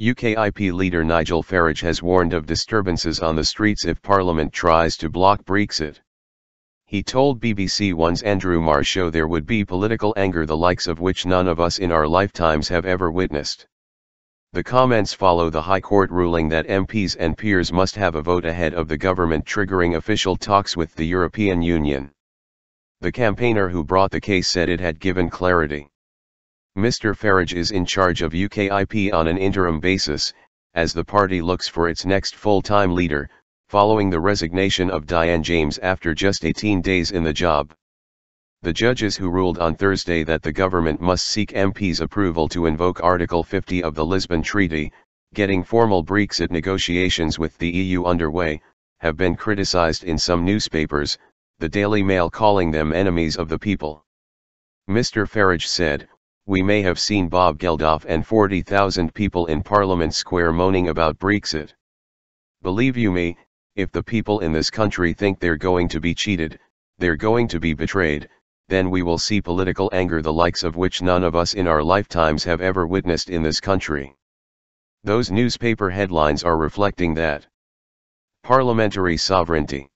UKIP leader Nigel Farage has warned of disturbances on the streets if Parliament tries to block Brexit. He told BBC One's Andrew Marr show there would be political anger the likes of which none of us in our lifetimes have ever witnessed. The comments follow the High Court ruling that MPs and peers must have a vote ahead of the government triggering official talks with the European Union. The campaigner who brought the case said it had given clarity. Mr. Farage is in charge of UKIP on an interim basis, as the party looks for its next full-time leader, following the resignation of Diane James after just 18 days in the job. The judges who ruled on Thursday that the government must seek MPs' approval to invoke Article 50 of the Lisbon Treaty, getting formal Brexit negotiations with the EU underway, have been criticised in some newspapers, the Daily Mail calling them enemies of the people. Mr. Farage said, "We may have seen Bob Geldof and 40,000 people in Parliament Square moaning about Brexit. Believe you me, if the people in this country think they're going to be cheated, they're going to be betrayed, then we will see political anger the likes of which none of us in our lifetimes have ever witnessed in this country." Those newspaper headlines are reflecting that. Parliamentary sovereignty.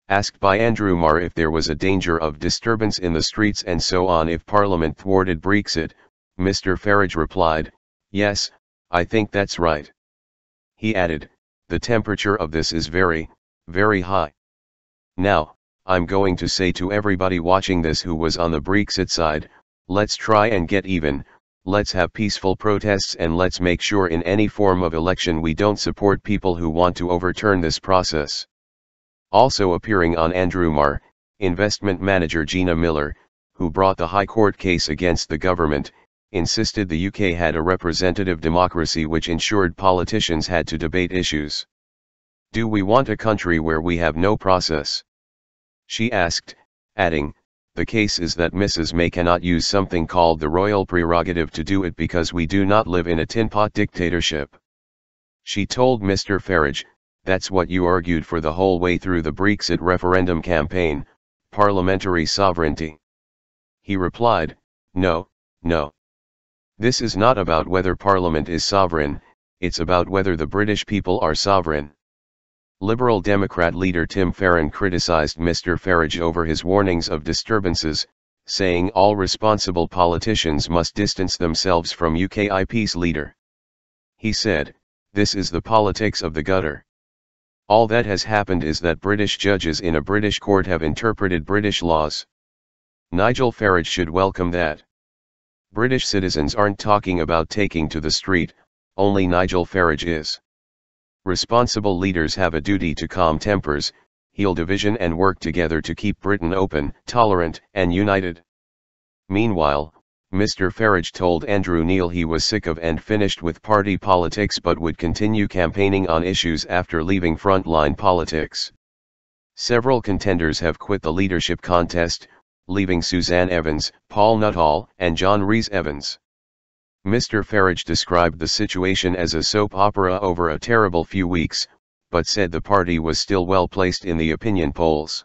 Asked by Andrew Marr if there was a danger of disturbance in the streets and so on if Parliament thwarted Brexit, Mr. Farage replied, "Yes, I think that's right." He added, "The temperature of this is very, very high. Now, I'm going to say to everybody watching this who was on the Brexit side, let's try and get even, let's have peaceful protests and let's make sure in any form of election we don't support people who want to overturn this process." Also appearing on Andrew Marr, investment manager Gina Miller, who brought the High Court case against the government, insisted the UK had a representative democracy which ensured politicians had to debate issues. "Do we want a country where we have no process?" she asked, adding, "The case is that Mrs. May cannot use something called the royal prerogative to do it because we do not live in a tin-pot dictatorship." She told Mr. Farage, "That's what you argued for the whole way through the Brexit referendum campaign, parliamentary sovereignty." He replied, "No, no. This is not about whether Parliament is sovereign, it's about whether the British people are sovereign." Liberal Democrat leader Tim Farron criticised Mr. Farage over his warnings of disturbances, saying all responsible politicians must distance themselves from UKIP's leader. He said, "This is the politics of the gutter. All that has happened is that British judges in a British court have interpreted British laws. Nigel Farage should welcome that. British citizens aren't talking about taking to the street, only Nigel Farage is. Responsible leaders have a duty to calm tempers, heal division and work together to keep Britain open, tolerant, and united." Meanwhile, Mr. Farage told Andrew Neil he was sick of and finished with party politics but would continue campaigning on issues after leaving frontline politics. Several contenders have quit the leadership contest, leaving Suzanne Evans, Paul Nuttall, and John Rhys-Evans. Mr. Farage described the situation as a soap opera over a terrible few weeks, but said the party was still well placed in the opinion polls.